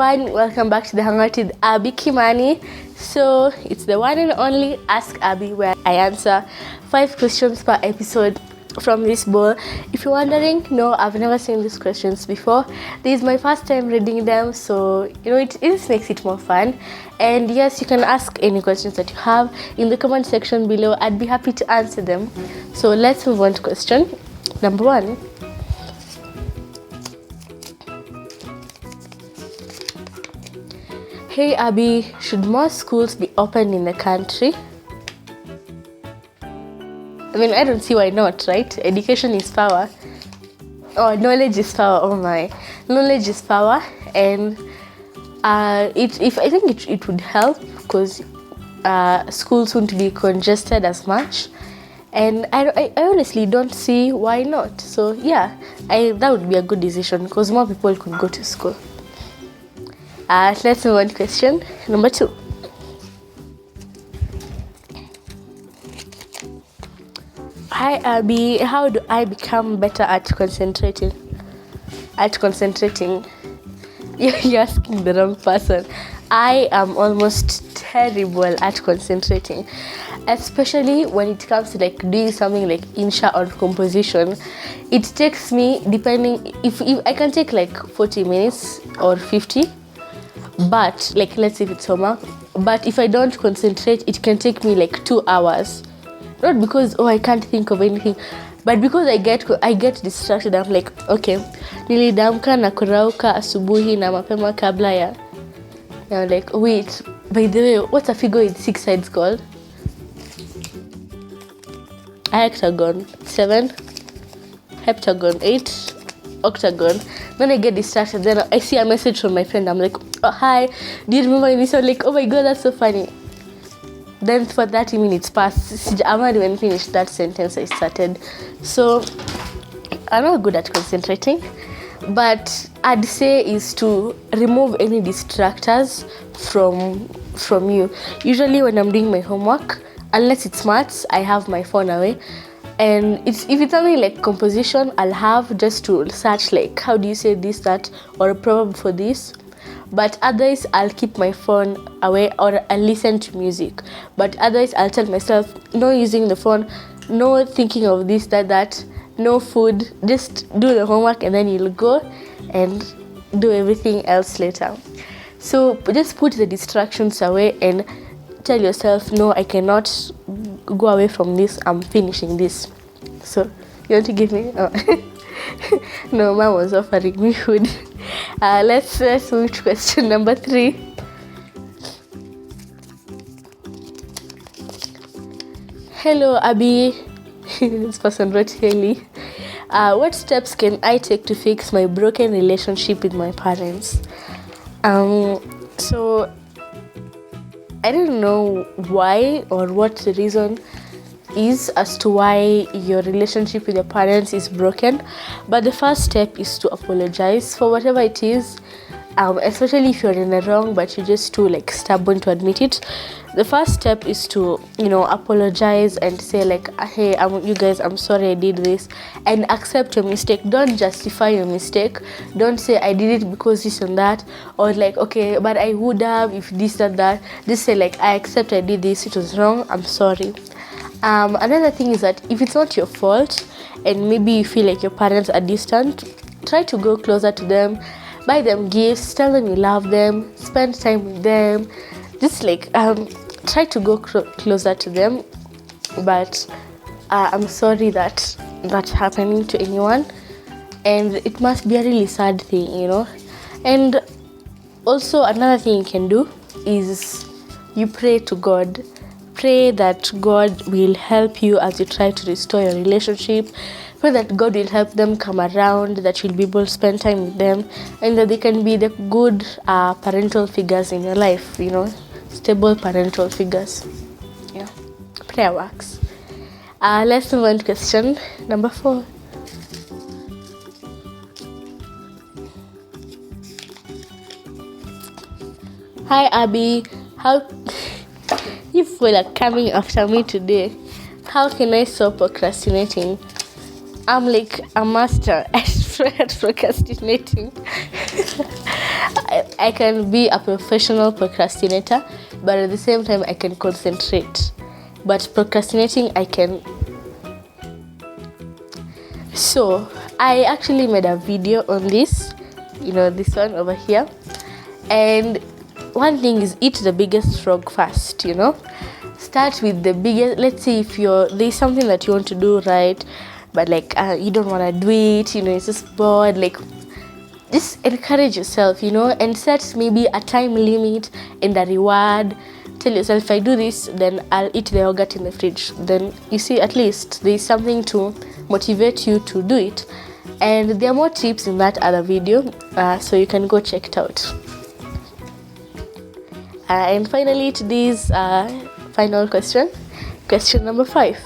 everyone, welcome back to the Hangout with Abby Kimani. So it's the one and only Ask Abby, where I answer 5 questions per episode from this bowl. If you're wondering, no, I've never seen these questions before. This is my first time reading them, so it just makes it more fun. And yes, you can ask any questions that you have in the comment section below. I'd be happy to answer them. So let's move on to question number 1. Hey Abby, should more schools be open in the country? I mean, I don't see why not, right? Education is power. Oh, knowledge is power. Oh my. Knowledge is power. And I think it would help because schools won't be congested as much. And I honestly don't see why not. So yeah, that would be a good decision because more people could go to school. Let's move on to question number 2. Hi Abby, how do I become better at concentrating? You're asking the wrong person. I am almost terrible at concentrating, especially when it comes to doing something like insha or composition. It takes me, depending, if I can take 40 minutes or 50. But let's say if it's homework, but if I don't concentrate, it can take me 2 hours. Not because I can't think of anything, but because I get distracted. I'm like, okay, nilidamka na kurauka asubuhi na mapema kabla ya. I'm like, wait, by the way, what's a figure with 6 sides called? Hectagon 7, heptagon 8, octagon. Then I get distracted. Then I see a message from my friend. I'm like, oh, hi, do you remember this? I'm like, oh my god, that's so funny. Then for 30 minutes passed, I haven't even finished that sentence I started. So I'm not good at concentrating, but I'd say is to remove any distractors from you. Usually when I'm doing my homework, unless it's maths, I have my phone away. And if it's something like composition, I'll have just to search how do you say this, that, or a proverb for this. But otherwise, I'll keep my phone away or I'll listen to music. But otherwise, I'll tell myself, no using the phone, no thinking of this, that, no food. Just do the homework and then you'll go and do everything else later. So just put the distractions away and tell yourself, no, I cannot go away from this. I'm finishing this. So you want to give me? Oh. No, mom was offering me food. Let's move to question number 3. Hello Abby. This person wrote Haley. What steps can I take to fix my broken relationship with my parents? So I don't know why or what the reason is as to why your relationship with your parents is broken, but the first step is to apologize for whatever it is, especially if you're in the wrong but you're just too stubborn to admit it. The first step is to apologize and say hey, you guys, I'm sorry I did this, and accept your mistake. Don't justify your mistake. Don't say I did it because this and that, or okay, but I would have if this and that. Just say I accept I did this, it was wrong, I'm sorry. Another thing is that if it's not your fault and maybe you feel your parents are distant, try to go closer to them, buy them gifts, tell them you love them, spend time with them. Just try to go closer to them. But I'm sorry that's happening to anyone, and it must be a really sad thing, And also another thing you can do is you pray to God. Pray that God will help you as you try to restore your relationship. Pray that God will help them come around, that you'll be able to spend time with them, and that they can be the good parental figures in your life, stable parental figures. Yeah, prayer works. Let's move on to question number 4. Hi Abby, how you feel coming after me today? How can I stop procrastinating? I'm a master at procrastinating. I can be a professional procrastinator, but at the same time I can concentrate. But procrastinating, I can. So I actually made a video on this, this one over here. And one thing is, eat the biggest frog first. Start with the biggest. Let's say if there's something that you want to do, right, but like you don't want to do it, it's just bored, like just encourage yourself, and set maybe a time limit and a reward. Tell yourself, if I do this, then I'll eat the yogurt in the fridge. Then you see, at least there's something to motivate you to do it. And there are more tips in that other video, so you can go check it out. And finally, today's final question number 5.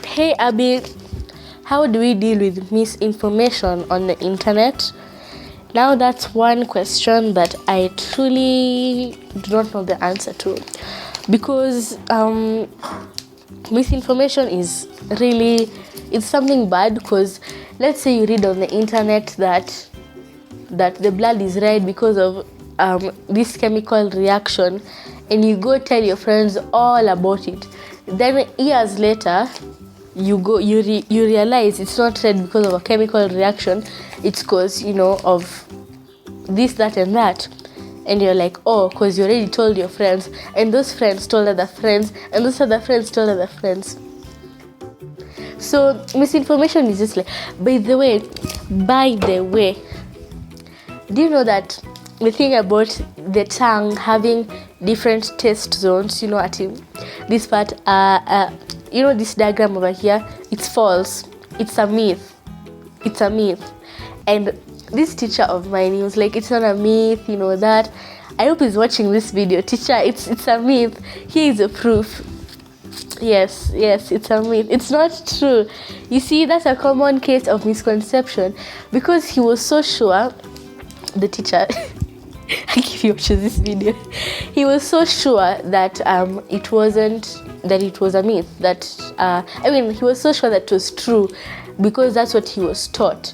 Hey Abby, how do we deal with misinformation on the internet? Now that's one question that I truly do not know the answer to, because misinformation is really, it's something bad. Because let's say you read on the internet that the blood is red because of this chemical reaction, and you go tell your friends all about it. Then years later, you realize it's not red because of a chemical reaction. It's because of this, that, and that. And you're like, oh, because you already told your friends, and those friends told other friends, and those other friends told other friends. So misinformation is just like, by the way, do you know that the thing about the tongue having different taste zones, at this part, this diagram over here, it's false. It's a myth. And this teacher of mine, he was like, it's not a myth, that. I hope he's watching this video. Teacher, it's a myth. Here is a proof. Yes, it's a myth. It's not true. You see, that's a common case of misconception, because he was so sure, the teacher, if you watch this video, he was so sure that it was a myth, that he was so sure that it was true, because that's what he was taught,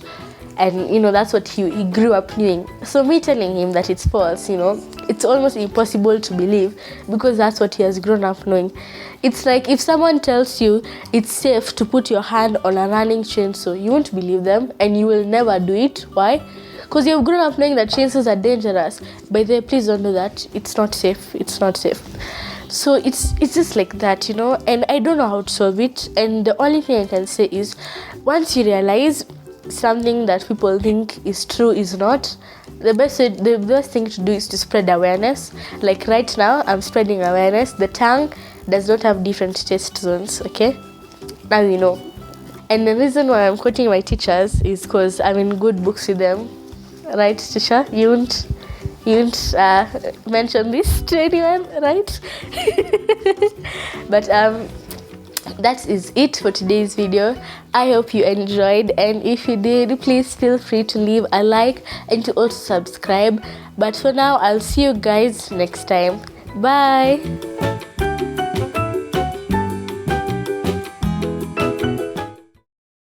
and that's what he grew up knowing. So me telling him that it's false, it's almost impossible to believe, because that's what he has grown up knowing. It's like if someone tells you it's safe to put your hand on a running chainsaw, you won't believe them, and you will never do it. Why? Because you've grown up knowing that chainsaws are dangerous. By the way, please don't do that. It's not safe. So it's just like that, and I don't know how to solve it. And the only thing I can say is, once you realize something that people think is true is not, the best thing to do is to spread awareness. Like right now, I'm spreading awareness. The tongue does not have different taste zones, okay? Now you know. And the reason why I'm quoting my teachers is because I'm in good books with them. Right, teacher? You won't mention this to anyone, right? But that is it for today's video. I hope you enjoyed, and if you did, please feel free to leave a like and to also subscribe. But for now, I'll see you guys next time. Bye.